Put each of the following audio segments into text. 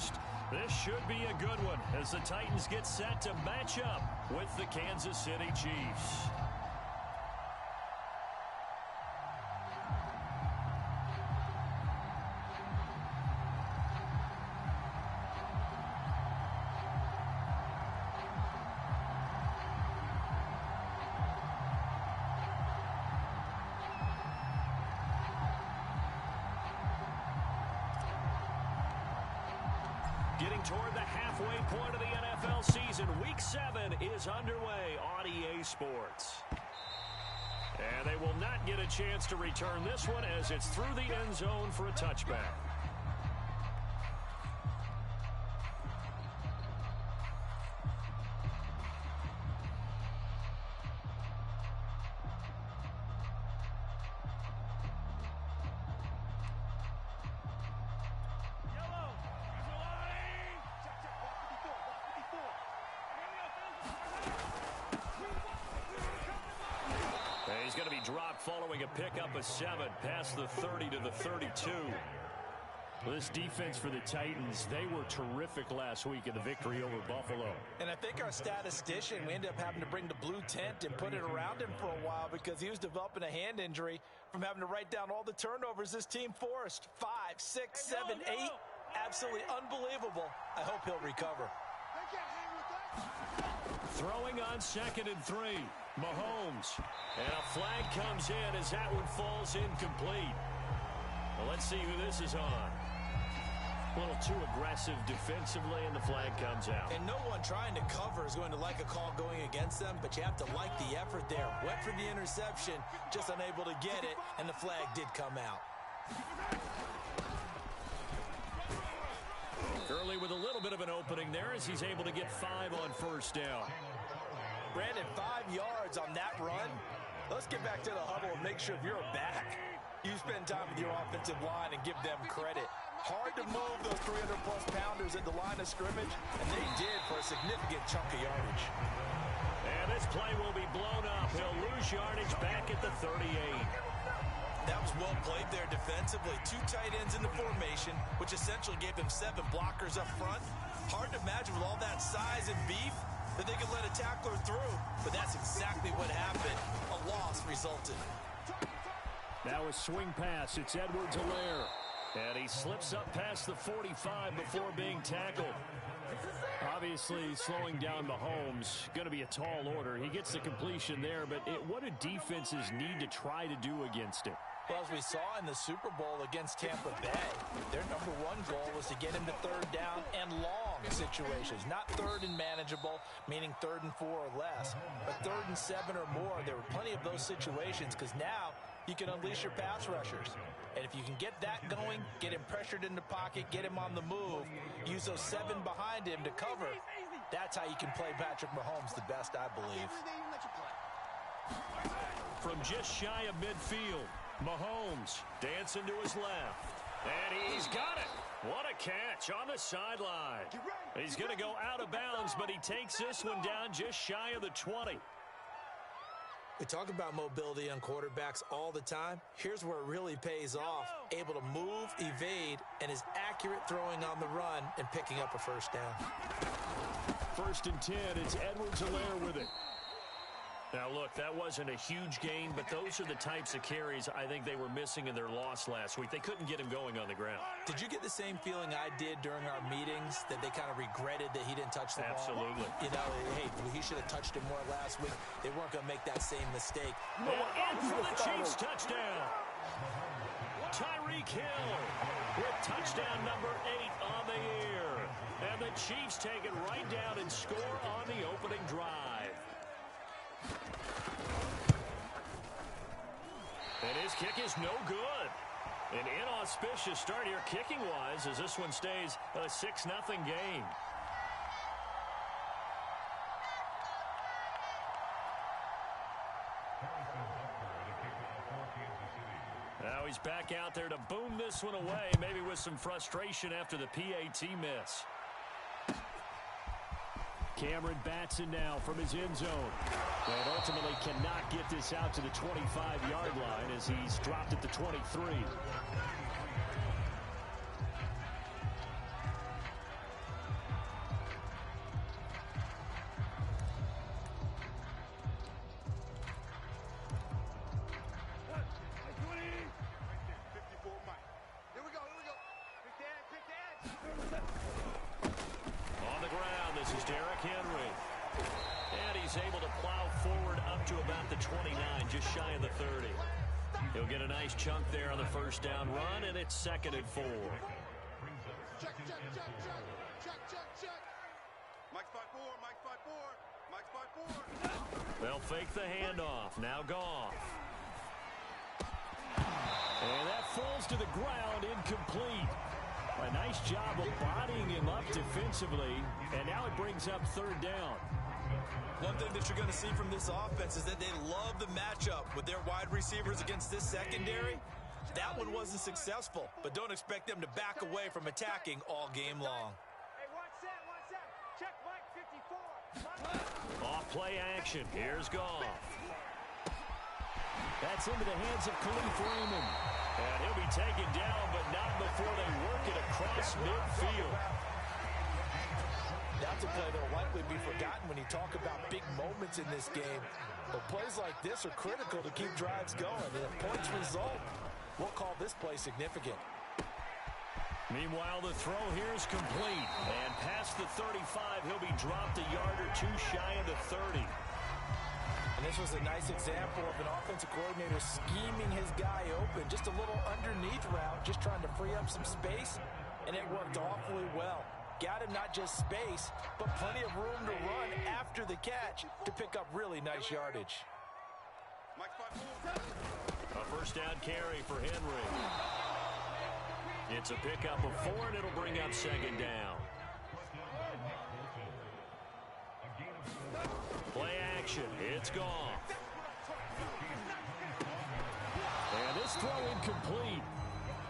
introduced. This should be a good one as the Titans get set to match up with the Kansas City Chiefs. Getting toward the halfway point of the NFL season, Week 7 is underway on EA Sports. And they will not get a chance to return this one as it's through the end zone for a touchback. He's going to be dropped following a pickup of 7 past the 30 to the 32. This defense for the Titans, they were terrific last week in the victory over Buffalo. And I think our statistician, we ended up having to bring the blue tent and put it around him for a while because he was developing a hand injury from having to write down all the turnovers this team forced. 5, 6, 7, 8. Absolutely unbelievable. I hope he'll recover. Throwing on 2nd and 3. Mahomes. And a flag comes in as that one falls incomplete. Well, let's see who this is on. A little too aggressive defensively, and the flag comes out. And no one trying to cover is going to like a call going against them, but you have to like the effort there. Went for the interception, just unable to get it, and the flag did come out. Early with a little bit of an opening there as he's able to get 5 on first down. Brandon, 5 yards on that run. Let's get back to the huddle and make sure if you're back, you spend time with your offensive line and give them credit. Hard to move those 300-plus pounders at the line of scrimmage, and they did for a significant chunk of yardage. And this play will be blown up. He'll lose yardage back at the 38. That was well played there defensively. 2 tight ends in the formation, which essentially gave them 7 blockers up front. Hard to imagine with all that size and beef that they could let a tackler through, but that's exactly what happened. A loss resulted. Now a swing pass. It's Edwards-Helaire. And he slips up past the 45 before being tackled. Obviously, slowing down Mahomes, going to be a tall order. He gets the completion there, but what do defenses need to try to do against it? Well, as we saw in the Super Bowl against Tampa Bay, their number 1 goal was to get him to 3rd down and long situations. Not 3rd and manageable, meaning 3rd and 4 or less, but 3rd and 7 or more. There were plenty of those situations because now you can unleash your pass rushers. And if you can get that going, get him pressured in the pocket, get him on the move, use those 7 behind him to cover, that's how you can play Patrick Mahomes the best, I believe. From just shy of midfield, Mahomes dancing to his left. And he's got it. What a catch on the sideline. He's going to go out of bounds, but he takes this one down just shy of the 20. We talk about mobility on quarterbacks all the time. Here's where it really pays off. Able to move, evade, and is accurate throwing on the run and picking up a first down. 1st and 10, it's Edwards-Helaire with it. Now, look, that wasn't a huge gain, but those are the types of carries I think they were missing in their loss last week. They couldn't get him going on the ground. Did you get the same feeling I did during our meetings, that they kind of regretted that he didn't touch the ball? Absolutely. You know, hey, he should have touched it more last week. They weren't going to make that same mistake. And in for the Chiefs touchdown. Tyreek Hill with touchdown number 8 on the year. And the Chiefs take it right down and score on the opening drive. And his kick is no good. An inauspicious start here kicking-wise as this one stays a 6-0 game. Now he's back out there to boom this one away, maybe with some frustration after the PAT miss. Cameron Batson now from his end zone. And ultimately cannot get this out to the 25-yard line as he's dropped at the 23. On the ground, this is Derrick Henry. And he's able to plow forward up to about the 29, just shy of the 30. He'll get a nice chunk there on the first down run, and it's 2nd and 4. Check. Mike's 5-4, Mike's 5-4, Mike's 5-4. They'll fake the handoff. Now Goff. And that falls to the ground, incomplete. A nice job of bodying him up defensively, and now it brings up 3rd down. One thing that you're going to see from this offense is that they love the matchup with their wide receivers against this secondary. That one wasn't successful, but don't expect them to back away from attacking all game long. Hey, watch that. Check Mike 54. Off play action. Here's Goff. That's into the hands of Khalif Raymond. And he'll be taken down, but not before they work it across midfield. That's a play that will likely be forgotten when you talk about big moments in this game. But plays like this are critical to keep drives going. And if points result, we'll call this play significant. Meanwhile, the throw here is complete. And past the 35, he'll be dropped a yard or two shy of the 30. And this was a nice example of an offensive coordinator scheming his guy open. Just a little underneath route, just trying to free up some space. And it worked awfully well. Got him not just space, but plenty of room to run after the catch to pick up really nice yardage. Mike's 5-4. A first down carry for Henry. It's a pickup of 4, and it'll bring up 2nd down. Play action. It's Goff. And this throw incomplete.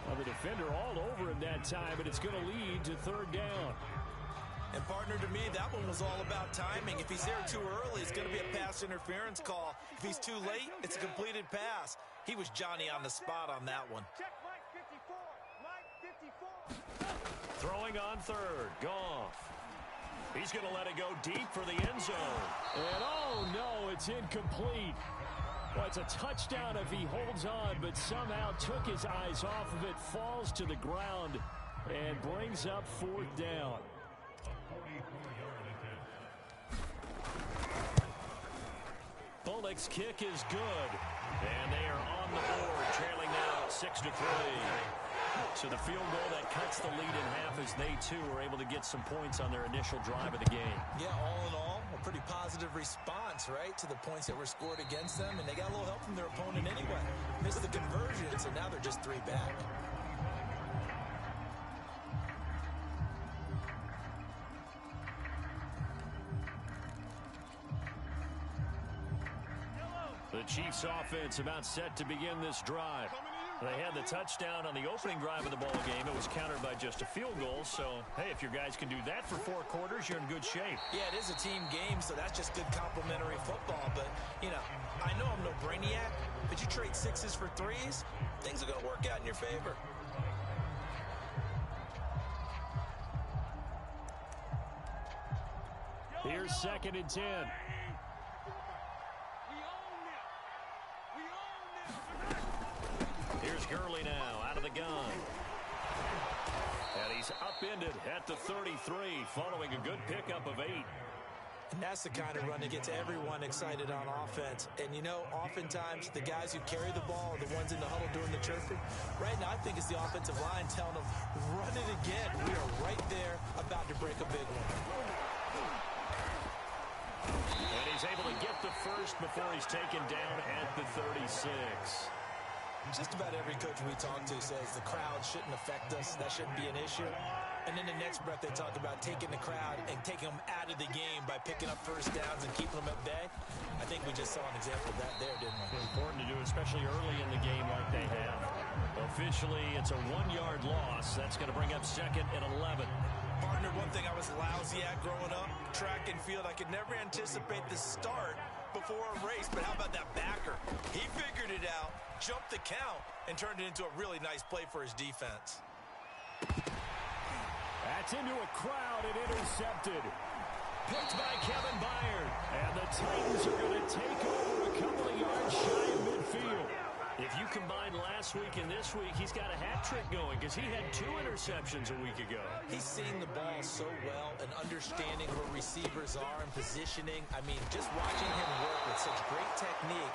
Well, the defender all over him that time, but it's going to lead to 3rd down. And partner, to me, that one was all about timing. If he's there too early, it's going to be a pass interference call. If he's too late, it's a completed pass. He was Johnny on the spot on that one. Check Mike 54. Mike 54. Throwing on 3rd. Goff. He's going to let it go deep for the end zone. And oh no, it's incomplete. Well, it's a touchdown if he holds on, but somehow took his eyes off of it, falls to the ground, and brings up 4th down. Bullock's kick is good, and they are on the board, trailing now 6-3. So the field goal that cuts the lead in half as they, too, were able to get some points on their initial drive of the game. Yeah, all in all, a pretty positive response, right, to the points that were scored against them, and they got a little help from their opponent anyway. Missed the conversions, and now they're just 3 back. The Chiefs offense about set to begin this drive. They had the touchdown on the opening drive of the ball game. It was countered by just a field goal. So, hey, if your guys can do that for 4 quarters, you're in good shape. Yeah, it is a team game, so that's just good complimentary football. But, you know, I know I'm no brainiac, but you trade 6s for 3s, things are going to work out in your favor. Here's 2nd and 10. Here's Gurley now out of the gun. And he's upended at the 33 following a good pickup of 8. And that's the kind of run that gets everyone excited on offense. And, you know, oftentimes the guys who carry the ball are the ones in the huddle doing the chirping. Right now, I think it's the offensive line telling them, run it again. We are right there about to break a big one. And he's able to get the first before he's taken down at the 36. Just about every coach we talk to says the crowd shouldn't affect us. That shouldn't be an issue. And then the next breath they talk about taking the crowd and taking them out of the game by picking up first downs and keeping them at bay. I think we just saw an example of that there, didn't we? Important to do, especially early in the game like they have. Officially, it's a 1-yard loss. That's going to bring up 2nd and 11. Partner, one thing I was lousy at growing up, track and field, I could never anticipate the start before a race, but how about that backer? He figured it out, jumped the count, and turned it into a really nice play for his defense. That's into a crowd and intercepted. Picked by Kevin Byard. And the Titans are going to take over a couple of yards shy of midfield. If you combine last week and this week, he's got a hat trick going because he had 2 interceptions a week ago. He's seeing the ball so well and understanding where receivers are and positioning. I mean, just watching him work with such great technique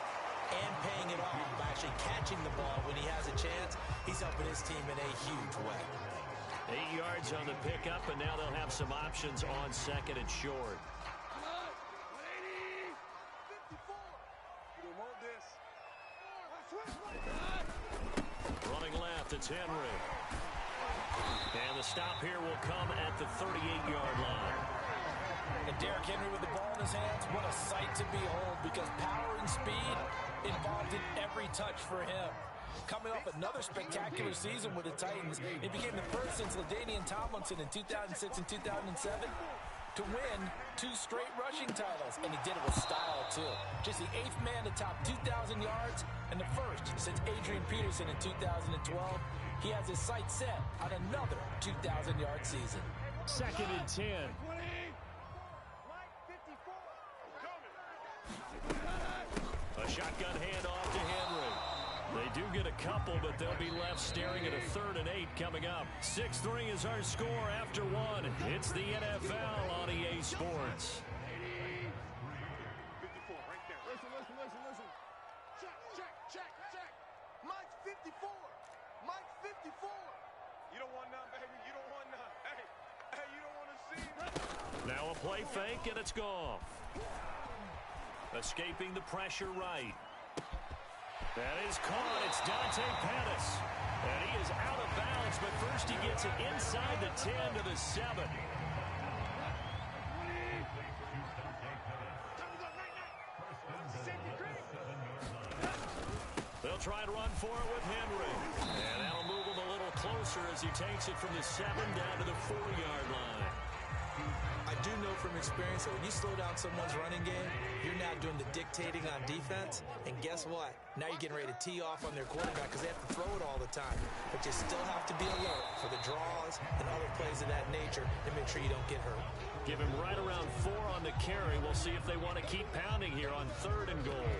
and paying it off by actually catching the ball when he has a chance, he's helping his team in a huge way. 8 yards on the pickup, and now they'll have some options on second and short. Running left, it's Henry. And the stop here will come at the 38-yard line. And Derrick Henry with the ball in his hands, what a sight to behold, because power and speed involved in every touch for him. Coming off another spectacular season with the Titans, it became the first since LaDainian Tomlinson in 2006 and 2007 to win 2 straight rushing titles, and he did it with style, too. Just the 8th man to top 2,000 yards, and the first since Adrian Peterson in 2012. He has his sights set on another 2,000-yard season. Second and 10. A shotgun handoff to Henry. They do get a couple, but they'll be left staring at a 3rd and 8 coming up. 6-3 is our score after 1. It's the NFL on EA Sports. 54, right there. Listen. Check. Mike's 54. Mike's 54. You don't want none, baby. You don't want none. Hey, you don't want to see it. Now a play fake, and it's gone. Escaping the pressure right. That is caught. It's Dante Pettis. And he is out of bounds, but first he gets it inside the 10 to the 7. They'll try and run for it with Henry. And that'll move him a little closer as he takes it from the 7 down to the 4-yard line. I do know from experience that when you slow down someone's running game, you're now doing the dictating on defense. And guess what? Now you're getting ready to tee off on their quarterback because they have to throw it all the time. But you still have to be alert for the draws and other plays of that nature to make sure you don't get hurt. Give him right around 4 on the carry. We'll see if they want to keep pounding here on 3rd and goal.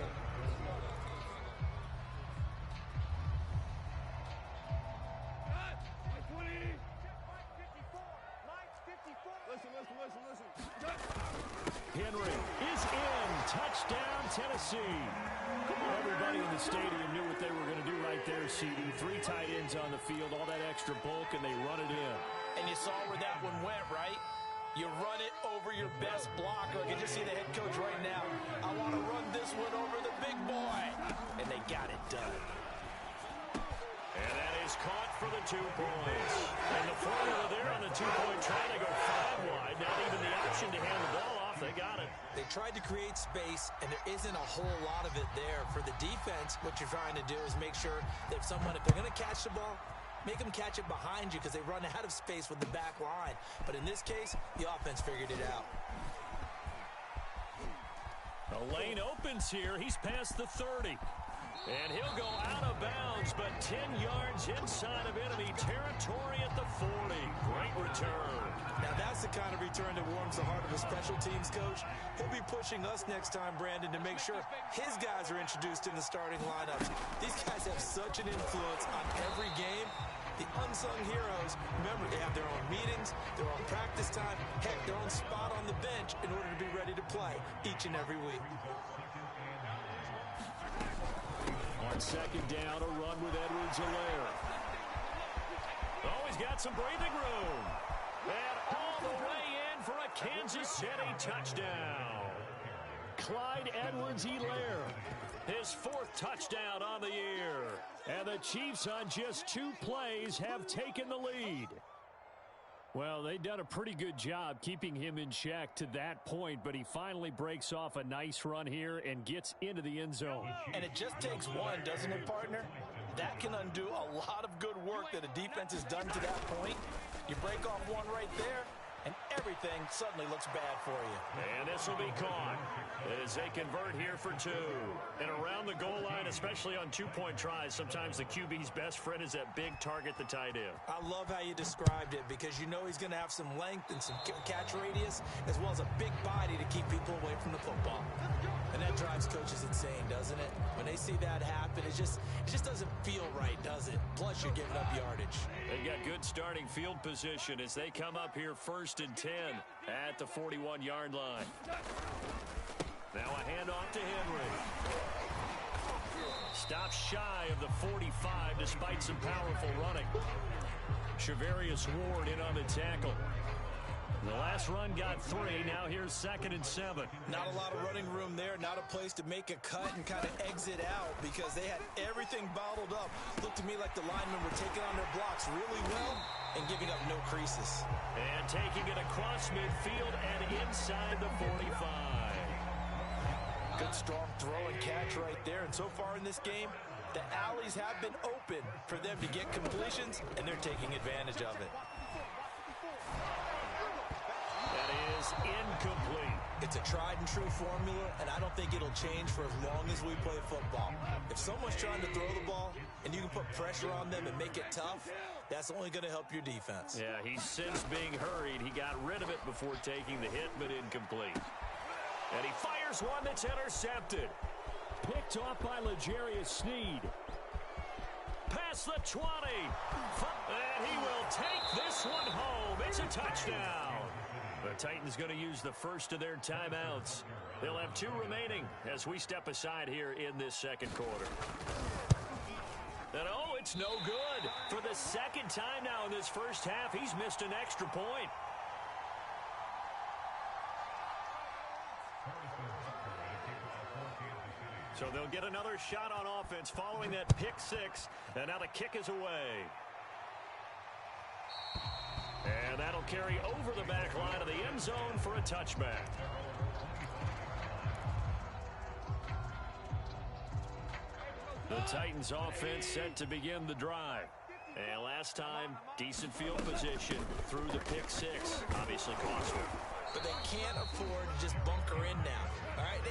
Henry is in. Touchdown, Tennessee. Everybody in the stadium knew what they were going to do right there, CD. 3 tight ends on the field, all that extra bulk, and they run it in. And you saw where that one went, right? You run it over your best blocker. I can just see the head coach right now. I want to run this one over the big boy. And they got it done. And that is caught for the 2 points. And the formula there on the 2-point try to go 5 wide. Not even the option to hand the ball off. They got it. They tried to create space, and there isn't a whole lot of it there. For the defense, what you're trying to do is make sure that if they're going to catch the ball, make them catch it behind you because they run out of space with the back line. But in this case, the offense figured it out. The lane opens here. He's past the 30. And he'll go out of bounds, but 10 yards inside of enemy territory at the 40. Great return. Now that's the kind of return that warms the heart of a special teams coach. He'll be pushing us next time, Brandon, to make sure his guys are introduced in the starting lineups. These guys have such an influence on every game. The unsung heroes, remember, they have their own meetings, their own practice time, heck, their own spot on the bench in order to be ready to play each and every week. On 2nd down, a run with Edwards-Helaire. Oh, he's got some breathing room. And all the way in for a Kansas City touchdown. Clyde Edwards-Helaire, his 4th touchdown on the year. And the Chiefs on just 2 plays have taken the lead. Well, they've done a pretty good job keeping him in check to that point, but he finally breaks off a nice run here and gets into the end zone. And it just takes one, doesn't it, partner? That can undo a lot of good work that a defense has done to that point. You break off one right there, and everything everything suddenly looks bad for you. And this will be caught as they convert here for 2. And around the goal line, especially on two-point tries, sometimes the QB's best friend is that big target, the tight end. I love how you described it because you know he's going to have some length and some catch radius as well as a big body to keep people away from the football. And that drives coaches insane, doesn't it? When they see that happen, it just doesn't feel right, does it? Plus, you're giving up yardage. They've got good starting field position as they come up here 1st and 10 at the 41-yard line. Now a handoff to Henry. Stops shy of the 45 despite some powerful running. Shavarius Ward in on the tackle. The last run got 3. Now here's 2nd and 7. Not a lot of running room there. Not a place to make a cut and kind of exit out because they had everything bottled up. Looked to me like the linemen were taking on their blocks really well and giving up no creases. And taking it across midfield and inside the 45. Good strong throw and catch right there. And so far in this game, the alleys have been open for them to get completions, and they're taking advantage of it. That is incomplete. It's a tried and true formula, and I don't think it'll change for as long as we play football. If someone's trying to throw the ball and you can put pressure on them and make it tough, that's only going to help your defense. Yeah, he's since being hurried. He got rid of it before taking the hit, but incomplete. And he fires one that's intercepted. Picked off by L'Jarius Sneed. Past the 20. And he will take this one home. It's a touchdown. The Titans going to use the first of their timeouts. They'll have 2 remaining as we step aside here in this second quarter. And oh, it's no good. For the second time now in this first half, he's missed an extra point. So they'll get another shot on offense following that pick 6. And now the kick is away. And that'll carry over the back line of the end zone for a touchback. The Titans offense set to begin the drive. And last time, decent field position through the pick 6. Obviously costly. But they can't afford to just bunker in now. All right,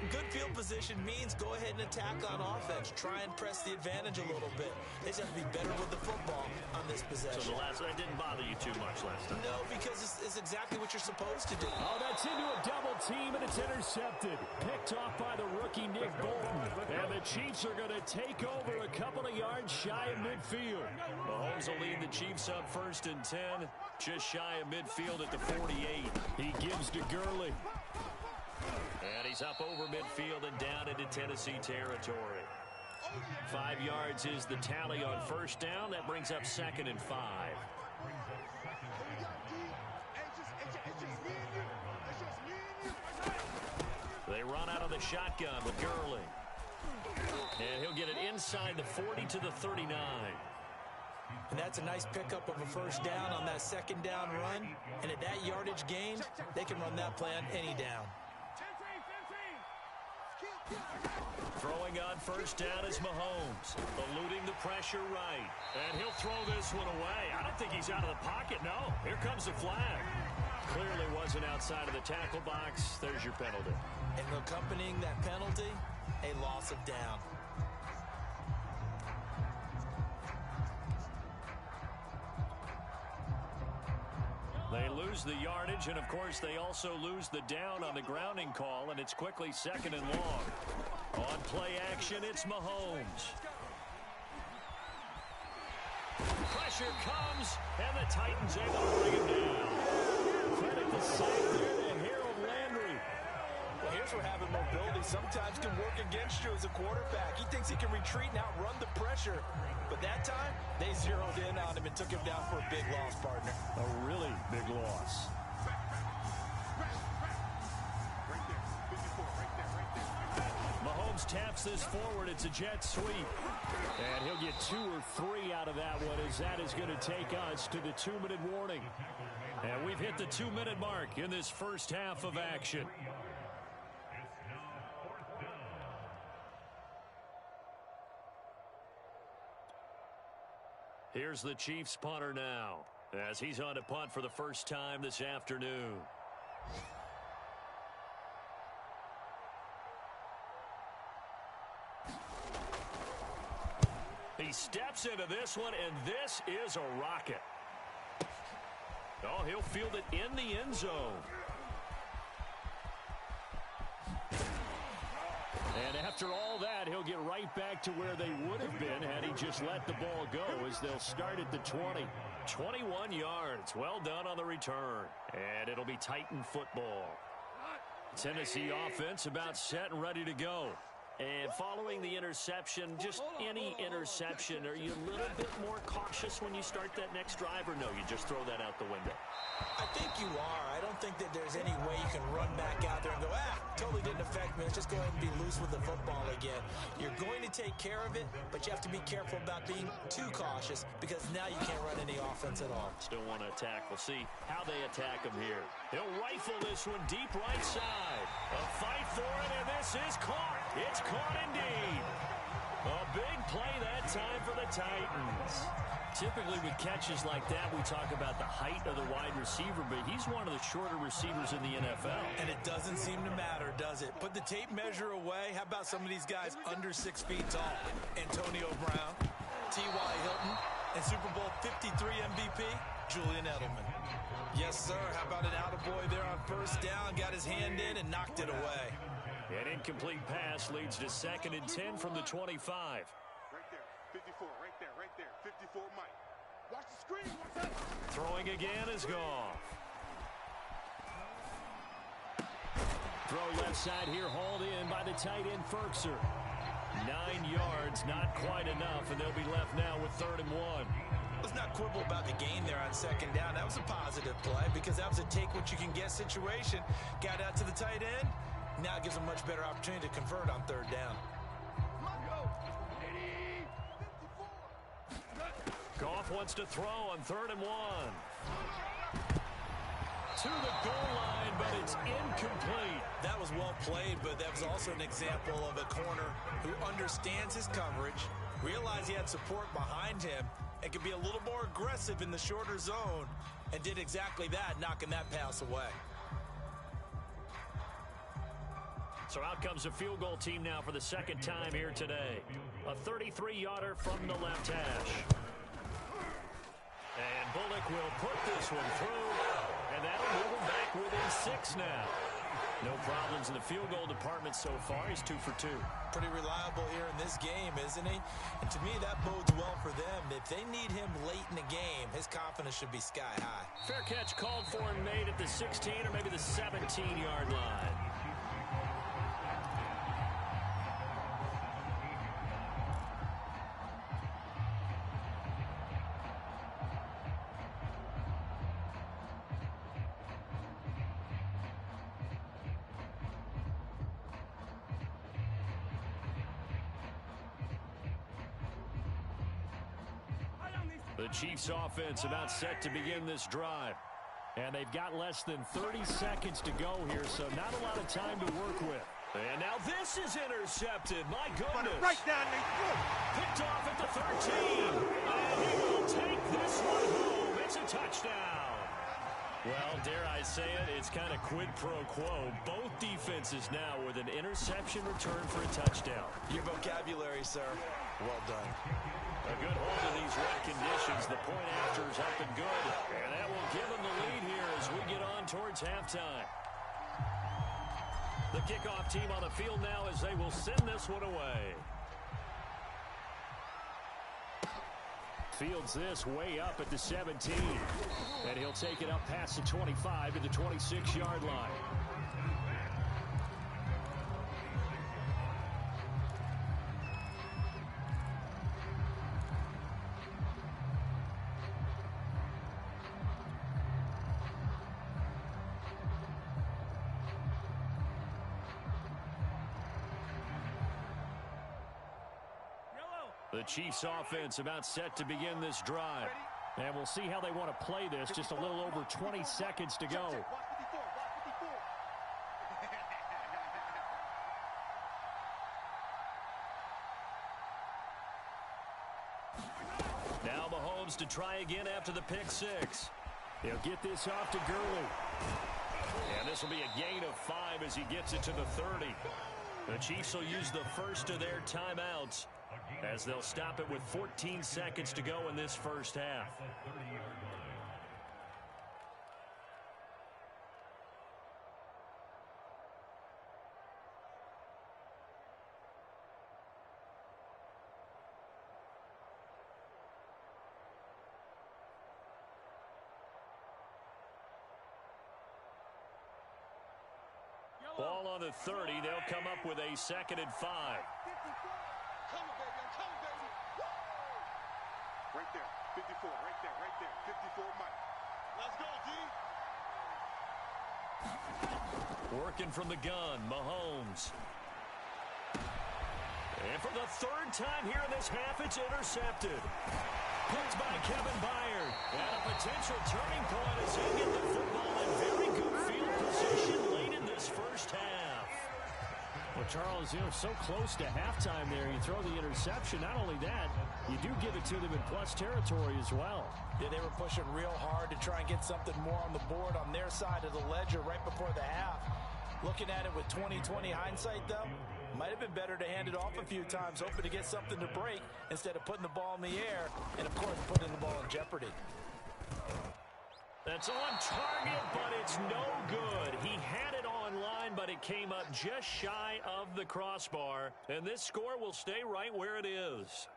good field position means go ahead and attack on offense. Try and press the advantage a little bit. They just have to be better with the football on this possession. So that didn't bother you too much last time? No, because it's exactly what you're supposed to do. Oh, that's into a double team, and it's intercepted. Picked off by the rookie Nick Bolton. And the Chiefs are going to take over a couple of yards shy of midfield. Mahomes will lead the Chiefs up 1st and 10. Just shy of midfield at the 48. He gives to Gurley. And he's up over midfield and down into Tennessee territory. 5 yards is the tally on first down. That brings up 2nd and 5. They run out of the shotgun with Gurley. And he'll get it inside the 40 to the 39. And that's a nice pickup of a first down on that second down run. And at that yardage gain, they can run that play on any down. Throwing on first down is Mahomes, eluding the pressure right. And he'll throw this one away. I don't think he's out of the pocket, no. Here comes the flag. Clearly wasn't outside of the tackle box. There's your penalty. And accompanying that penalty, a loss of down. They lose the yardage, and of course they also lose the down on the grounding call, and it's quickly 2nd and long. On play action, it's Mahomes. Pressure comes, and the Titans able to bring him down. Credit the save there to Harold Landry. Well, here's where having mobility sometimes can work against you as a quarterback. He thinks he can retreat and outrun the pressure. But that time, they zeroed in on him and took him down for a big loss, partner. A really big loss. Mahomes taps this forward. It's a jet sweep. And he'll get 2 or 3 out of that one as that is going to take us to the 2-minute warning. And we've hit the 2-minute mark in this first half of action. Here's the Chiefs punter now. as he's on to punt for the first time this afternoon. He steps into this one, and this is a rocket. Oh, he'll field it in the end zone. And after all that, he'll get right back to where they would have been had he just let the ball go, as they'll start at the 20. 21 yards. Well done on the return. And it'll be Titan football. Tennessee offense about set and ready to go. And following the interception, just any interception, are you a little bit more cautious when you start that next drive, or no, you just throw that out the window? I think you are. I don't think that there's any way you can run back out there and go, totally didn't affect me. Let's just go ahead and be loose with the football again. You're going to take care of it, but you have to be careful about being too cautious, because now you can't run any offense at all. Still want to attack. We'll see how they attack him here. He'll rifle this one deep right side. A fight for it, and this is caught. It's caught indeed. A big play that time for the Titans. Typically with catches like that, we talk about the height of the wide receiver, but he's one of the shorter receivers in the NFL. And it doesn't seem to matter, does it? Put the tape measure away. How about some of these guys under 6 feet tall? Antonio Brown, T.Y. Hilton, and Super Bowl 53 MVP, Julian Edelman. Yes, sir. How about an attaboy there on first down? Got his hand in and knocked it away. An incomplete pass leads to 2nd and 10 from the 25. Right there, 54, right there, 54, Mike. Watch the screen, watch out. Throwing again is Goff. Throw left side here, hauled in by the tight end, Ferkser. 9 yards, not quite enough, and they'll be left now with 3rd and 1. Let's not quibble about the gain there on 2nd down. That was a positive play because that was a take-what-you-can-get situation. Got out to the tight end. Now it gives a much better opportunity to convert on 3rd down. Goff wants to throw on 3rd and 1. To the goal line, but it's incomplete. That was well played, but that was also an example of a corner who understands his coverage, realized he had support behind him, and could be a little more aggressive in the shorter zone, and did exactly that, knocking that pass away. So out comes the field goal team now for the 2nd time here today. A 33-yarder from the left hash. And Bullock will put this one through, and that'll move him back within 6 now. No problems in the field goal department so far. He's 2 for 2. Pretty reliable here in this game, isn't he? And to me, that bodes well for them. If they need him late in the game, his confidence should be sky high. Fair catch called for and made at the 16 or maybe the 17-yard line. The Chiefs offense about set to begin this drive. And they've got less than 30 seconds to go here, so not a lot of time to work with. And now this is intercepted. My goodness. Right down there. Picked off at the 13. And he will take this one home. It's a touchdown. Well, dare I say it, it's kind of quid pro quo. Both defenses now with an interception return for a touchdown. Your vocabulary, sir. Well done. A good hold of these wet conditions. The point after is up and good. And that will give them the lead here as we get on towards halftime. The kickoff team on the field now as they will send this one away. Fields this way up at the 17. And he'll take it up past the 25 to the 26-yard line. The Chiefs offense about set to begin this drive. And we'll see how they want to play this. Just a little over 20 seconds to go. Now Mahomes Mahomes to try again after the pick six. He'll get this off to Gurley. And this will be a gain of 5 as he gets it to the 30. The Chiefs will use the first of their timeouts as they'll stop it with 14 seconds to go in this first half. Ball on the 30. They'll come up with a 2nd and 5. Come on, baby. I'm coming, baby. Woo! Right there. 54. Right there. Right there. 54, Mike. Let's go, D. Working from the gun, Mahomes. And for the 3rd time here in this half, it's intercepted. Picked by Kevin Byard. And a potential turning point as he gets the football in very good field position late in this first half. Well, Charles, so close to halftime there. You throw the interception. Not only that, you do give it to them in plus territory as well. Yeah, they were pushing real hard to try and get something more on the board on their side of the ledger right before the half. Looking at it with 20/20 hindsight, though, might have been better to hand it off a few times, hoping to get something to break instead of putting the ball in the air and, of course, putting the ball in jeopardy. That's on target, but it's no good. He had it on line, but it came up just shy of the crossbar, and this score will stay right where it is.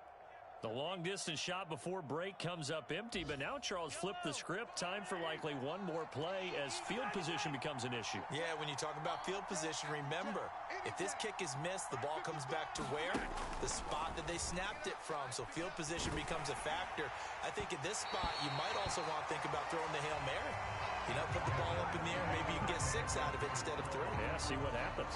The long-distance shot before break comes up empty, but now Charles flipped the script. Time for likely one more play as field position becomes an issue. Yeah, when you talk about field position, remember, if this kick is missed, the ball comes back to where? The spot that they snapped it from. So field position becomes a factor. I think at this spot, you might also want to think about throwing the Hail Mary. Put the ball up in the air. Maybe you can get 6 out of it instead of 3. Yeah, see what happens.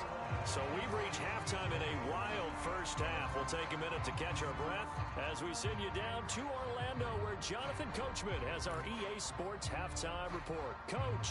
So we've reached halftime in a wild first half. We'll take a minute to catch our breath as we send you down to Orlando, where Jonathan Coachman has our EA Sports Halftime Report. Coach.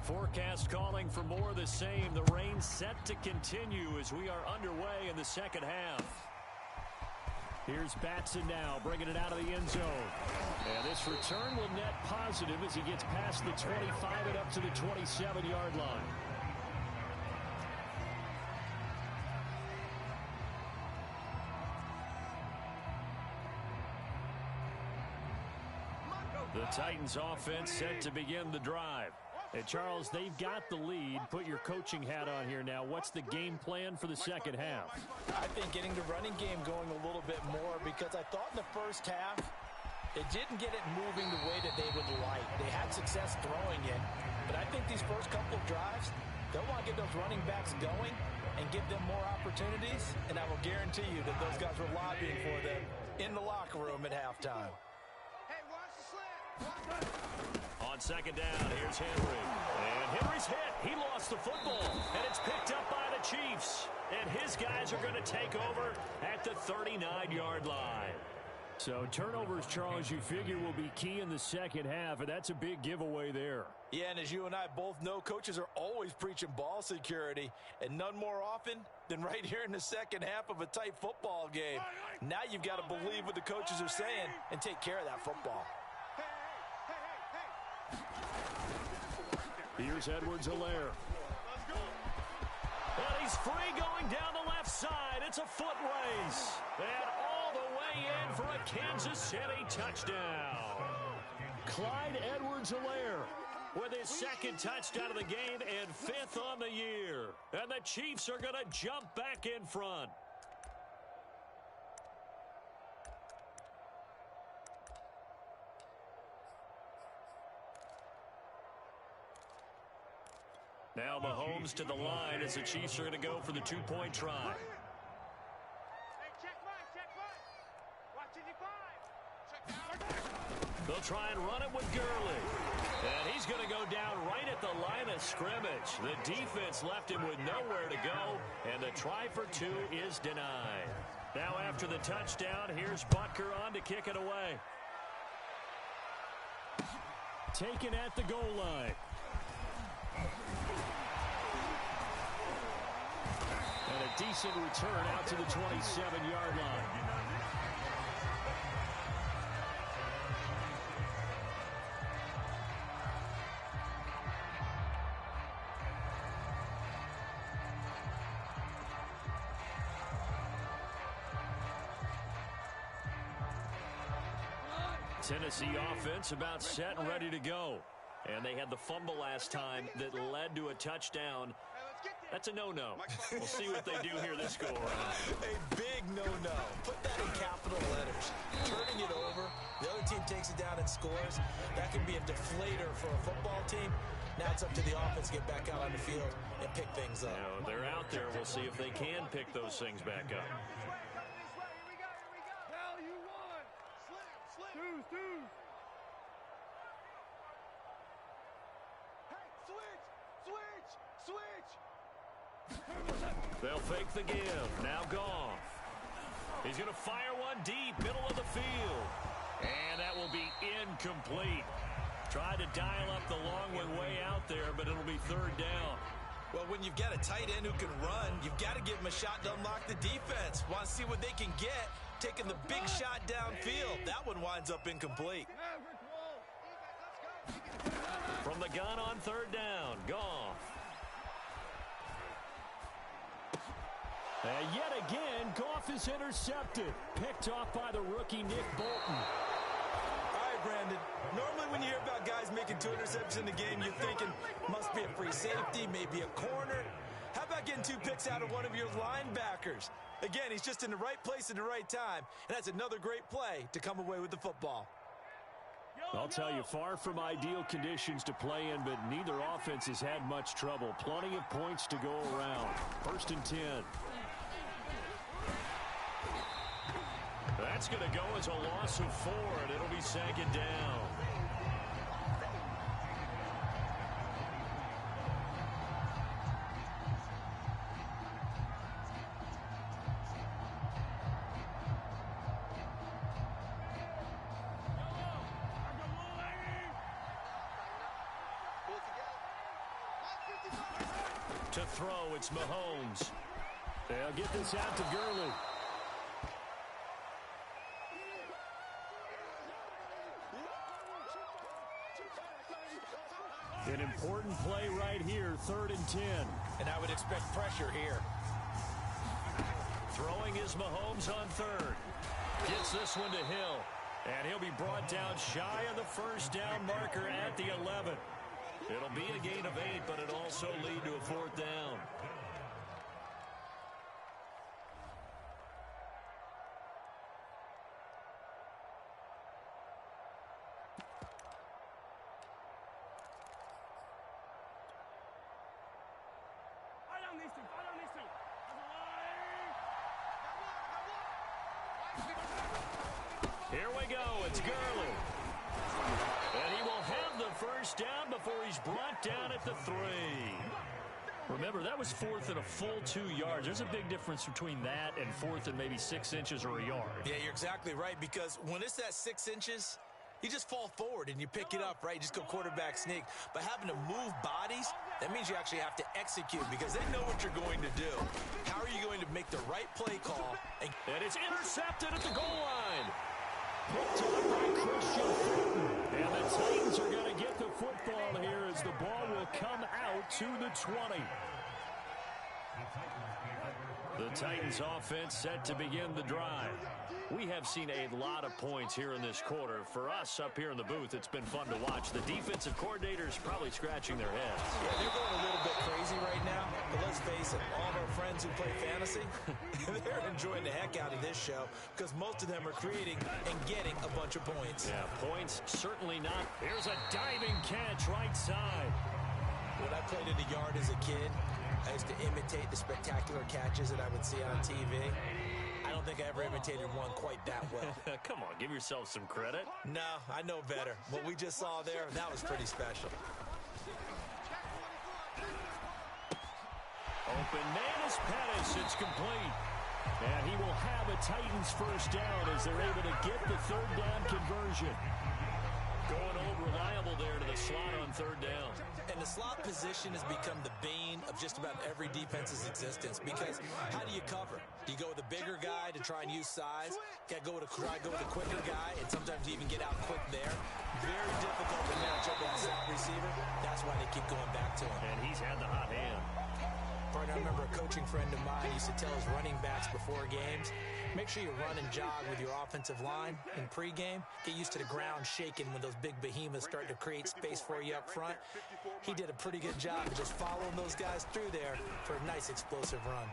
Forecast calling for more of the same. The rain set to continue as we are underway in the second half. Here's Batson now, bringing it out of the end zone. And this return will net positive as he gets past the 25 and up to the 27-yard line. The Titans offense set to begin the drive. Hey, Charles, they've got the lead. Put your coaching hat on here now. What's the game plan for the second half? I think getting the running game going a little bit more, because I thought in the first half they didn't get it moving the way that they would like. They had success throwing it, but I think these first couple of drives, they'll want to get those running backs going and give them more opportunities, and I will guarantee you that those guys were lobbying for them in the locker room at halftime. Hey, watch the slant. On second down, here's Henry. And Henry's hit. He lost the football. And it's picked up by the Chiefs. And his guys are going to take over at the 39-yard line. So turnovers, Charles, you figure will be key in the second half, and that's a big giveaway there. Yeah, and as you and I both know, coaches are always preaching ball security, and none more often than right here in the second half of a tight football game. Now you've got to believe what the coaches are saying and take care of that football. Here's Edwards-Helaire. And he's free going down the left side. It's a foot race. And all the way in for a Kansas City touchdown. Clyde Edwards-Helaire with his second touchdown of the game and 5th on the year. And the Chiefs are going to jump back in front. Now Mahomes to the line as the Chiefs are going to go for the 2-point try. Hey, check Mike, check Mike. Watch it, 5. Check out. try and run it with Gurley. And he's going to go down right at the line of scrimmage. The defense left him with nowhere to go, and the try for two is denied. Now after the touchdown, here's Butker on to kick it away. Taken at the goal line. And a decent return out to the 27-yard line. Tennessee offense about set and ready to go. And they had the fumble last time that led to a touchdown. That's a no-no. We'll see what they do here this go-around. A big no-no. Put that in capital letters. Turning it over, the other team takes it down and scores. That can be a deflator for a football team. Now it's up to the offense to get back out on the field and pick things up. You know, they're out there. We'll see if they can pick those things back up. They'll fake the give. Now Goff. He's going to fire one deep, middle of the field. And that will be incomplete. Tried to dial up the long one way out there, but it'll be third down. Well, when you've got a tight end who can run, you've got to give him a shot to unlock the defense. Want to see what they can get, taking the big shot downfield. That one winds up incomplete. From the gun on third down, Goff. And yet again, Goff is intercepted. Picked off by the rookie Nick Bolton. All right, Brandon. Normally when you hear about guys making 2 interceptions in the game, you're thinking must be a free safety, maybe a corner. How about getting 2 picks out of one of your linebackers? Again, he's just in the right place at the right time, and that's another great play to come away with the football. I'll tell you, far from ideal conditions to play in, but neither offense has had much trouble. Plenty of points to go around. 1st and 10. That's going to go as a loss of 4, and it'll be 2nd down. To throw, it's Mahomes. They'll get this out to Gurley. An important play right here, 3rd and 10. And I would expect pressure here. Throwing is Mahomes on 3rd. Gets this one to Hill. And he'll be brought down shy of the 1st down marker at the 11. It'll be a gain of 8, but it'll also lead to a 4th down. Here we go. It's Gurley. And he will have the 1st down before he's brought down at the 3. Remember, that was 4th and a full 2 yards. There's a big difference between that and 4th and maybe 6 inches or a yard. Yeah, you're exactly right, because when it's that 6 inches, you just fall forward and you pick it up, right? You just go quarterback sneak. But having to move bodies, that means you actually have to execute because they know what you're going to do. How are you going to make the right play call? And it's intercepted at the goal line. Picked up by Christian Fulton. And the Titans are going to get the football here as the ball will come out to the 20. The Titans offense set to begin the drive. We have seen a lot of points here in this quarter. For us up here in the booth, it's been fun to watch. The defensive coordinators probably scratching their heads. Yeah, they're going a little bit crazy right now. But let's face it, all of our friends who play fantasy, they're enjoying the heck out of this show because most of them are creating and getting a bunch of points. Yeah, points certainly not. Here's a diving catch right side. When I played in the yard as a kid, I used to imitate the spectacular catches that I would see on TV. I don't don't think I ever imitated one quite that well. Come on, give yourself some credit. No, I know better. What we just saw there, that was pretty special. Open man is Pettis. It's complete. And he will have a Titans first down as they're able to get the third down conversion. Going old reliable there to the slot on third down. And the slot position has become the bane of just about every defense's existence, because how do you cover? Do you go with a bigger guy to try and use size? Got to go with a quicker guy, and sometimes you even get out quick there. Very difficult to match up with a slot receiver. That's why they keep going back to him. And he's had the hot hand. I remember a coaching friend of mine used to tell his running backs before games, make sure you run and jog with your offensive line in pregame. Get used to the ground shaking when those big behemoths start to create space for you up front. He did a pretty good job of just following those guys through there for a nice explosive run.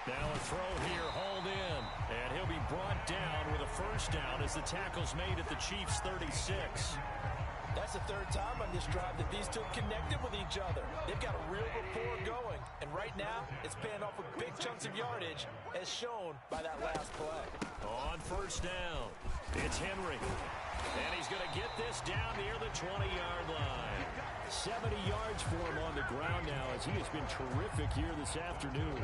Now a throw here, hauled in, and he'll be brought down with a first down as the tackle's made at the Chiefs' 36. That's the third time on this drive that these two connected with each other. They've got a real rapport going, and right now it's paying off with big chunks of yardage, as shown by that last play. On first down, it's Henry, and he's going to get this down near the 20-yard line. 70 yards for him on the ground now, as he has been terrific here this afternoon.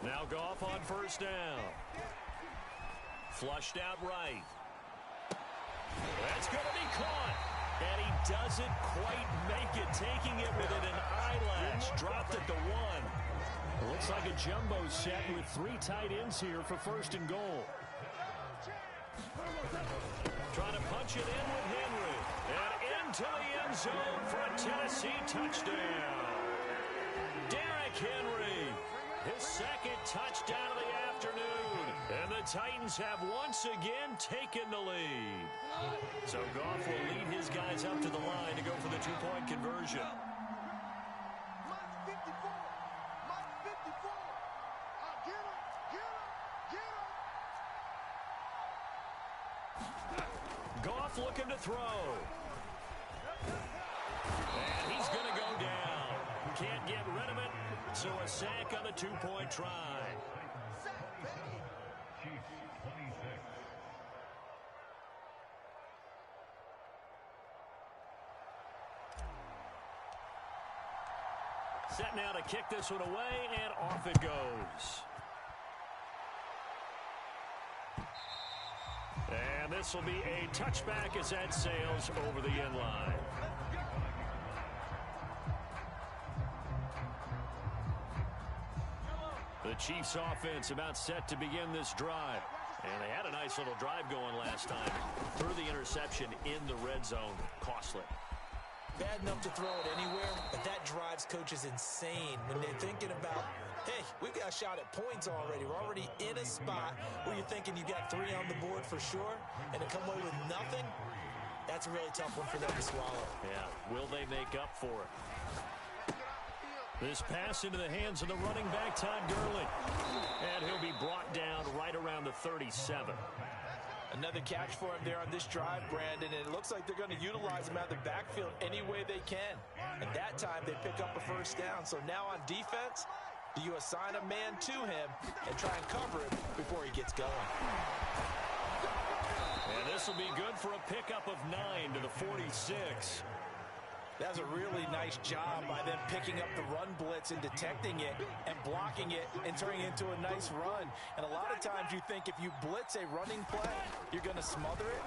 Now Goff on first down. Flushed out right. That's going to be caught. And he doesn't quite make it, taking it within an eyelash. Dropped at the 1. Looks like a jumbo set with 3 tight ends here for first and goal. Trying to punch it in with Henry. And into the end zone for a Tennessee touchdown. Derrick Henry, his second touchdown of the afternoon. And the Titans have once again taken the lead. So Goff will lead his guys up to the line to go for the 2-point conversion. Goff looking to throw. And he's going to go down. Can't get rid of it, so a sack on the 2-point try. Set now to kick this one away, and off it goes. And this will be a touchback as that sails over the end line. The Chiefs offense about set to begin this drive. And they had a nice little drive going last time. Threw the interception in the red zone. Costly. Bad enough to throw it anywhere, but that drives coaches insane when they're thinking about, hey, we've got a shot at points already. We're already in a spot where you're thinking you got 3 on the board for sure, and to come away with nothing, that's a really tough one for them to swallow. Yeah, will they make up for it? This pass into the hands of the running back, Todd Gurley. And he'll be brought down right around the 37. Another catch for him there on this drive, Brandon, and it looks like they're going to utilize him out of the backfield any way they can. And that time they pick up a first down. So now on defense, do you assign a man to him and try and cover him before he gets going? And this will be good for a pickup of 9 to the 46. That was a really nice job by them picking up the run blitz and detecting it and blocking it and turning it into a nice run. And a lot of times you think if you blitz a running play, you're going to smother it.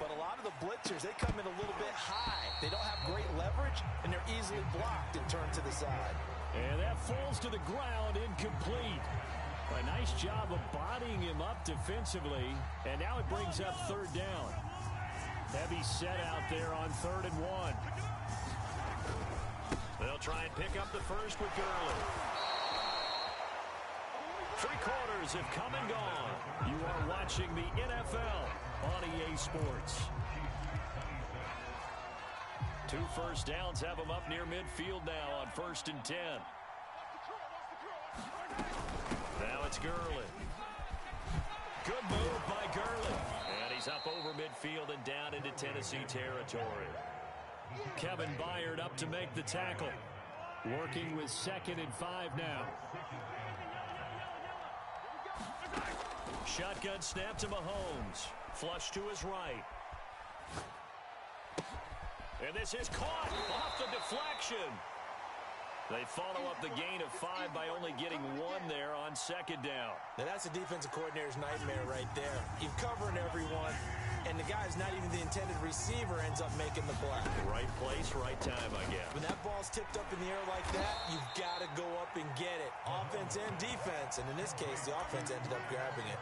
But a lot of the blitzers, they come in a little bit high. They don't have great leverage, and they're easily blocked and turned to the side. And that falls to the ground, incomplete. A nice job of bodying him up defensively. And now it brings up third down. Heavy set out there on 3rd and 1. They'll try and pick up the first with Gurley. 3 quarters have come and gone. You are watching the NFL on EA Sports. 2 first downs have them up near midfield now on 1st and 10. Now it's Gurley. Good move by Gurley. And he's is up over midfield and down into Tennessee territory. Kevin Byard up to make the tackle. Working with 2nd and 5 now. Shotgun snap to Mahomes. Flush to his right. And this is caught off the deflection. They follow up the gain of 5 by only getting 1 there on 2nd down. Now that's a defensive coordinator's nightmare right there. You're covering everyone, and the guy's not even the intended receiver ends up making the play. Right place, right time, I guess. When that ball's tipped up in the air like that, you've got to go up and get it. Offense and defense, and in this case, the offense ended up grabbing it.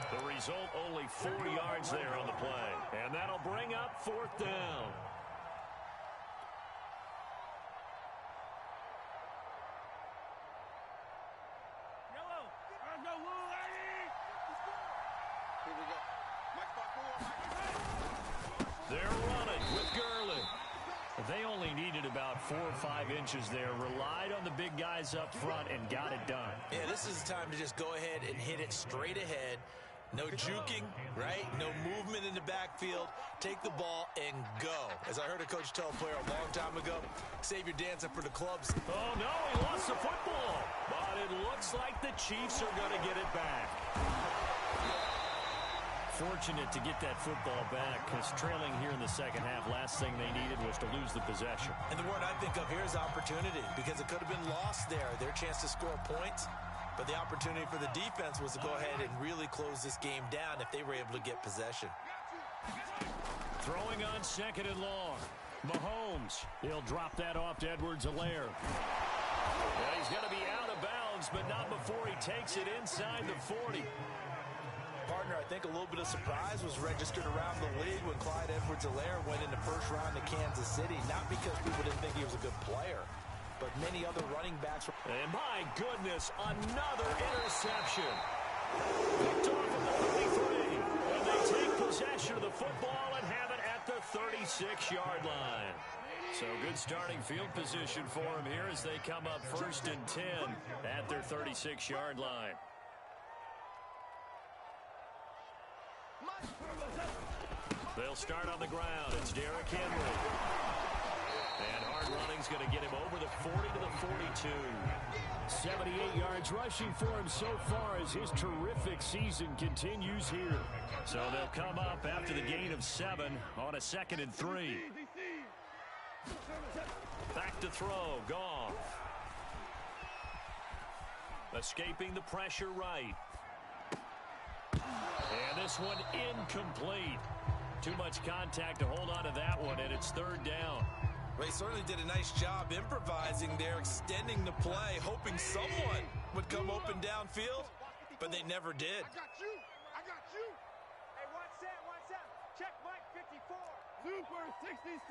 The result, only 4 yards there on the play. And that'll bring up 4th down. They're running with Gurley. They only needed about 4 or 5 inches there. Relied on the big guys up front and got it done. Yeah, this is the time to just go ahead and hit it straight ahead. No juking, right? No movement in the backfield. Take the ball and go. As I heard a coach tell a player a long time ago, save your dancing for the clubs. Oh, no, he lost the football. But it looks like the Chiefs are going to get it back. Fortunate to get that football back, because trailing here in the second half, last thing they needed was to lose the possession. And the word I think of here is opportunity, because it could have been lost there, their chance to score points. But the opportunity for the defense was to go ahead and really close this game down if they were able to get possession. Throwing on 2nd and long. Mahomes, he'll drop that off to Edwards-Helaire. Yeah, he's going to be out of bounds, but not before he takes it inside the 40. Partner, I think a little bit of surprise was registered around the league when Clyde Edwards-Helaire went in the first round to Kansas City. Not because people didn't think he was a good player, but many other running backs. And my goodness, another interception. Picked off at the 33. And they take possession of the football and have it at the 36-yard line. So good starting field position for them here as they come up 1st and 10 at their 36-yard line. They'll start on the ground. It's Derrick Henry. And hard running's going to get him over the 40 to the 42. 78 yards rushing for him so far as his terrific season continues here. So they'll come up after the gain of 7 on a 2nd and 3. Back to throw. Goff. Escaping the pressure right. And this one incomplete. Too much contact to hold on to that one, and it's 3rd down. Well, he certainly did a nice job improvising there, extending the play, hoping someone would come open downfield, but they never did. I got you. I got you. Hey, watch that, watch that. Check Mike 54. Super 66.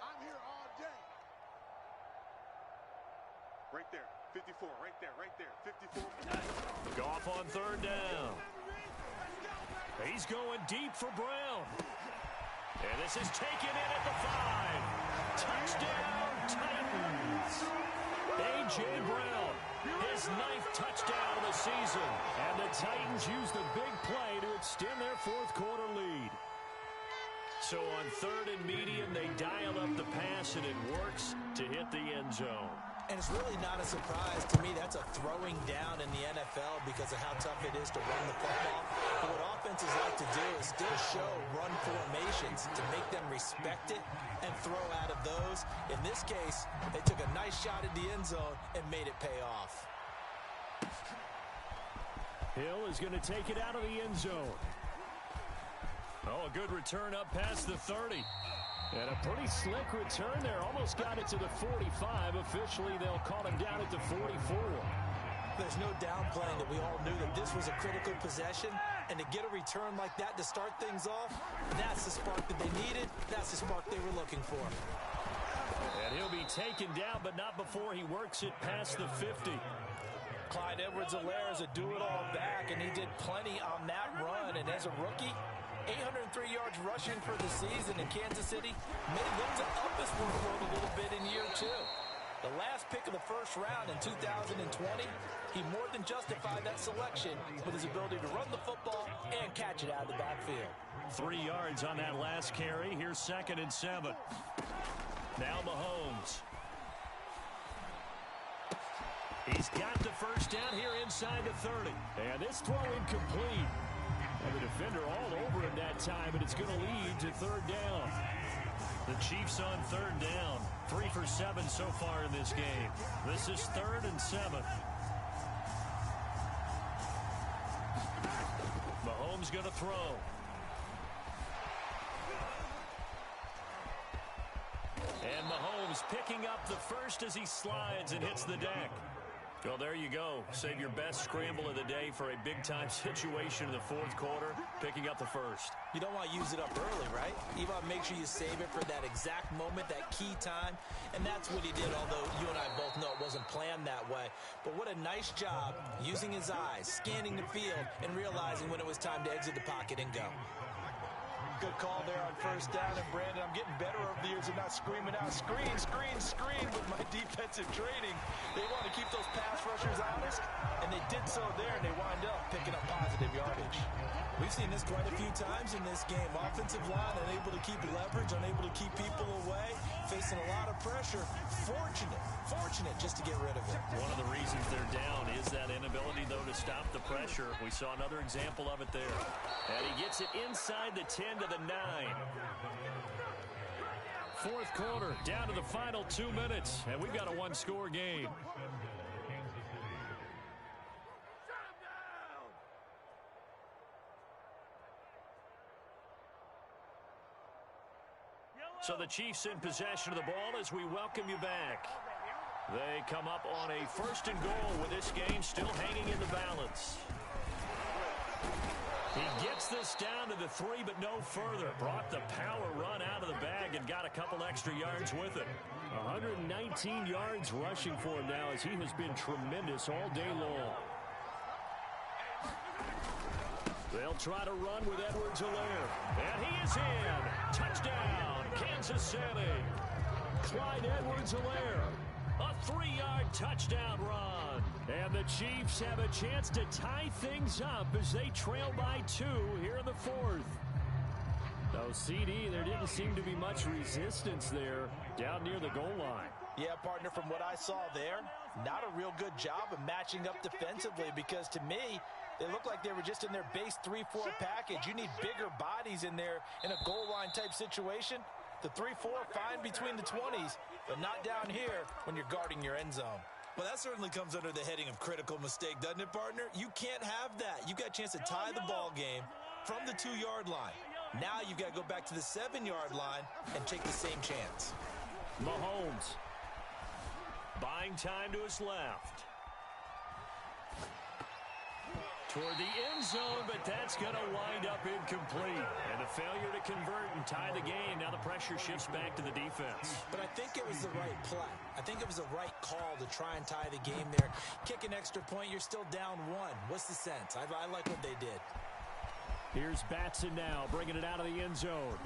I'm here all day. Right there. 54. Right there. Right there. 54. Goff on 3rd down. He's going deep for Brown. And this is taken in at the 5. Touchdown, Titans. A.J. Brown, his 9th touchdown of the season. And the Titans use the big play to extend their 4th quarter lead. So on 3rd and medium, they dial up the pass, and it works to hit the end zone. And it's really not a surprise to me. That's a throwing down in the NFL because of how tough it is to run the football. But what offenses like to do is still show run formations to make them respect it and throw out of those. In this case, they took a nice shot at the end zone and made it pay off. Hill is going to take it out of the end zone. Oh, a good return up past the 30. And a pretty slick return there. Almost got it to the 45. Officially, they'll call him down at the 44. There's no downplaying that we all knew that this was a critical possession. And to get a return like that to start things off, that's the spark that they needed. That's the spark they were looking for. And he'll be taken down, but not before he works it past the 50. Clyde Edwards-Helaire is a do-it-all back, and he did plenty on that run. And as a rookie, 803 yards rushing for the season in Kansas City may look to up his workload a little bit in year 2. The last pick of the first round in 2020, he more than justified that selection with his ability to run the football and catch it out of the backfield. 3 yards on that last carry. Here's 2nd and 7. Now Mahomes. He's got the first down here inside the 30. And this throw incomplete. And the defender all over him that time, and it's going to lead to 3rd down. The Chiefs on 3rd down. 3 for 7 so far in this game. This is 3rd and 7. Mahomes going to throw. And Mahomes picking up the first as he slides and hits the deck. Well, there you go. Save your best scramble of the day for a big-time situation in the 4th quarter, picking up the first. You don't want to use it up early, right? You want to make sure you save it for that exact moment, that key time, and that's what he did, although you and I both know it wasn't planned that way. But what a nice job using his eyes, scanning the field, and realizing when it was time to exit the pocket and go. Good call there on 1st down, and Brandon, I'm getting better over the years and not screaming out, screen, screen, screen with my defensive training. They want to keep those pass rushers honest, and they did so there, and they wind up picking up positive yardage. We've seen this quite a few times in this game. Offensive line unable to keep leverage, unable to keep people away, facing a lot of pressure. Fortunate just to get rid of it. One of the reasons they're down is that inability, though, to stop the pressure. We saw another example of it there. And he gets it inside the 10 to the 9. 4th quarter, down to the final 2 minutes, and we've got a 1-score game. So the Chiefs in possession of the ball as we welcome you back. They come up on a 1st and goal with this game still hanging in the balance. He gets this down to the 3, but no further. Brought the power run out of the bag and got a couple extra yards with it. 119 yards rushing for him now as he has been tremendous all day long. They'll try to run with Edwards-Helaire. And he is in. Touchdown, Kansas City. Clyde Edwards-Helaire. A 3-yard touchdown run. And the Chiefs have a chance to tie things up as they trail by 2 here in the 4th. Oh, CD, there didn't seem to be much resistance there down near the goal line. Yeah, partner, from what I saw there, not a real good job of matching up defensively because to me, they looked like they were just in their base 3-4 package. You need bigger bodies in there in a goal line type situation. The 3-4 fine between the 20s, but not down here when you're guarding your end zone. Well, that certainly comes under the heading of critical mistake, doesn't it, partner? You can't have that. You've got a chance to tie the ball game from the 2-yard line. Now you've got to go back to the 7-yard line and take the same chance. Mahomes buying time to his left. Toward the end zone, but that's going to wind up incomplete. And a failure to convert and tie the game. Now the pressure shifts back to the defense. But I think it was the right play. I think it was the right call to try and tie the game there. Kick an extra point, you're still down 1. What's the sense? I like what they did. Here's Batson now, bringing it out of the end zone.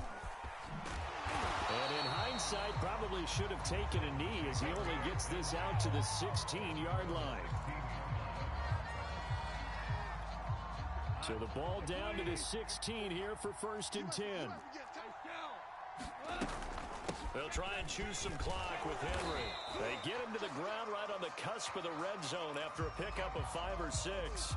And in hindsight, probably should have taken a knee as he only gets this out to the 16-yard line. So the ball down to the 16 here for 1st and 10. They'll try and choose some clock with Henry. They get him to the ground right on the cusp of the red zone after a pickup of 5 or 6.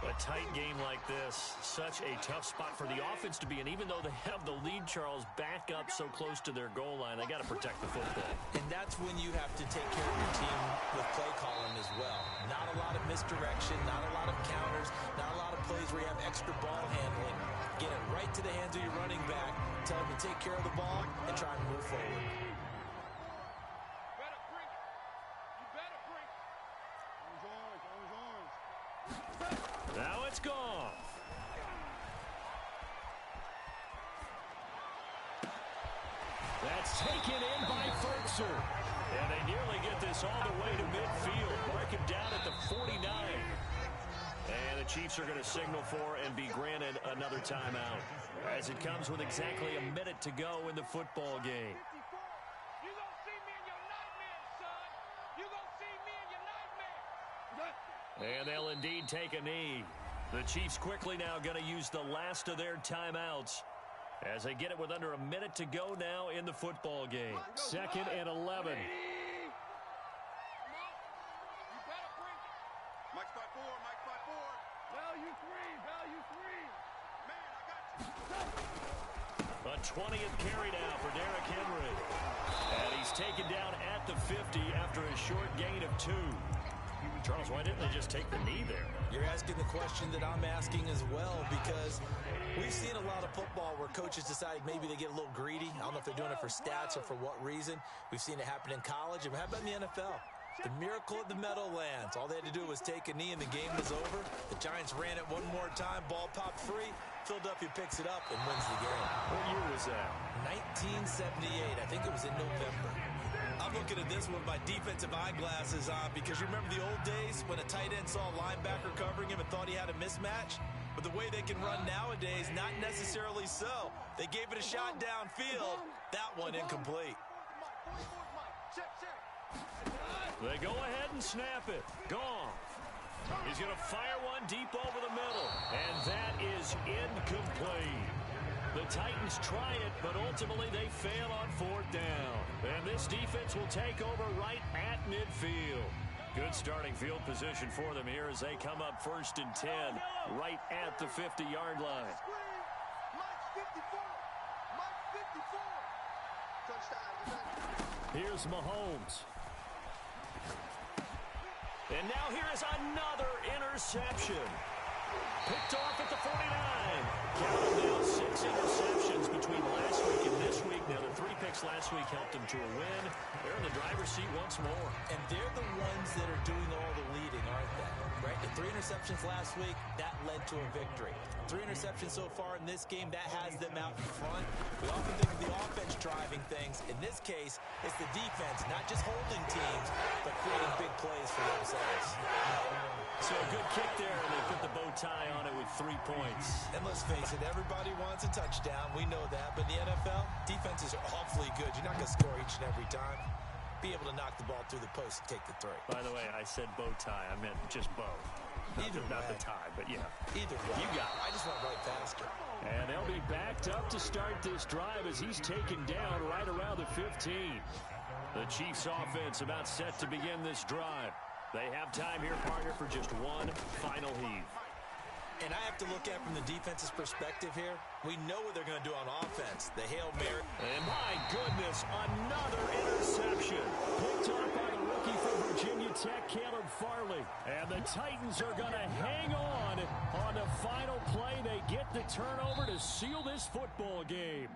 A tight game like this, such a tough spot for the offense to be in. Even though they have the lead, Charles, back up so close to their goal line, they got to protect the football. And that's when you have to take care of your team with play calling as well. Not a lot of misdirection, not a lot of counters, not a lot of plays where you have extra ball handling. Get it right to the hands of your running back, tell him to take care of the ball, and try and move forward. Now it's gone. That's taken in by Ferguson. And they nearly get this all the way to midfield. Mark him down at the 49. And the Chiefs are going to signal for and be granted another timeout, as it comes with exactly a minute to go in the football game. You gonna see me in your nightmares, son. And they'll indeed take a knee. The Chiefs quickly now going to use the last of their timeouts as they get it with under a minute to go now in the football game. 2nd and 11. Mike's 5-4, Mike's 5-4. Value 3, value 3. Man, I got you. A 20th carry now for Derrick Henry. And he's taken down at the 50 after a short gain of 2. Charles, why didn't they just take the knee there? You're asking the question that I'm asking as well, because we've seen a lot of football where coaches decide maybe they get a little greedy. I don't know if they're doing it for stats or for what reason. We've seen it happen in college, and how about in the NFL? The miracle at the Meadowlands. All they had to do was take a knee and the game was over. The Giants ran it one more time. Ball popped free. Philadelphia picks it up and wins the game. What year was that? 1978. I think it was in November. I'm looking at this with my defensive eyeglasses on because you remember the old days when a tight end saw a linebacker covering him and thought he had a mismatch? But the way they can run nowadays, not necessarily so. They gave it a shot downfield. That one incomplete. They go ahead and snap it. Gone. He's going to fire one deep over the middle. And that is incomplete. The Titans try it, but ultimately they fail on 4th down. And this defense will take over right at midfield. Good starting field position for them here as they come up 1st and 10 right at the 50-yard line. Here's Mahomes. And now here is another interception. Picked off at the 49. Counted now 6 interceptions between last week and this week. Now, the 3 picks last week helped them to a win. They're in the driver's seat once more. And they're the ones that are doing all the leading, aren't they? Right? The 3 interceptions last week, that led to a victory. 3 interceptions so far in this game, that has them out in front. We often think of the offense driving things. In this case, it's the defense, not just holding teams, but creating big plays for themselves. So a good kick there, and they put the bow tie on it with 3 points. And let's face it, everybody wants a touchdown. We know that. But in the NFL, defenses are awfully good. You're not going to score each and every time. Be able to knock the ball through the post and take the 3. By the way, I said bow tie. I meant just bow. Not the tie, but yeah. Either way. You got it. I just went right past it. And they'll be backed up to start this drive as he's taken down right around the 15. The Chiefs offense about set to begin this drive. They have time here, partner, for just one final heave. And I have to look at from the defense's perspective here. We know what they're going to do on offense. The Hail Mary. And my goodness, another interception. Picked up by the rookie from Virginia Tech, Caleb Farley. And the Titans are going to hang on the final play. They get the turnover to seal this football game.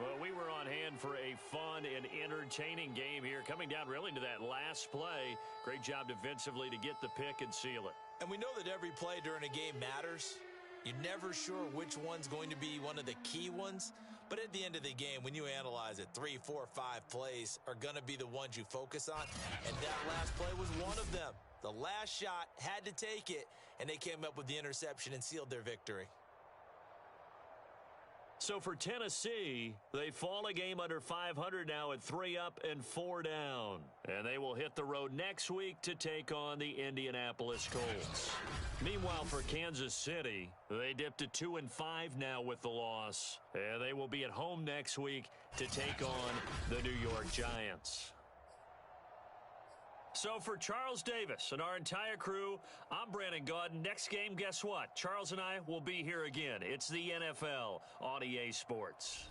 Well, we were on hand for a fun and entertaining game here, coming down really to that last play. Great job defensively to get the pick and seal it. And we know that every play during a game matters. You're never sure which one's going to be one of the key ones. But at the end of the game, when you analyze it, 3, 4, 5 plays are going to be the ones you focus on. And that last play was one of them. The last shot had to take it, and they came up with the interception and sealed their victory. So for Tennessee, they fall a game under 500 now at 3 up and 4 down. And they will hit the road next week to take on the Indianapolis Colts. Meanwhile, for Kansas City, they dipped to 2 and 5 now with the loss. And they will be at home next week to take on the New York Giants. So for Charles Davis and our entire crew, I'm Brandon Gaudin. Next game, guess what? Charles and I will be here again. It's the NFL on EA Sports.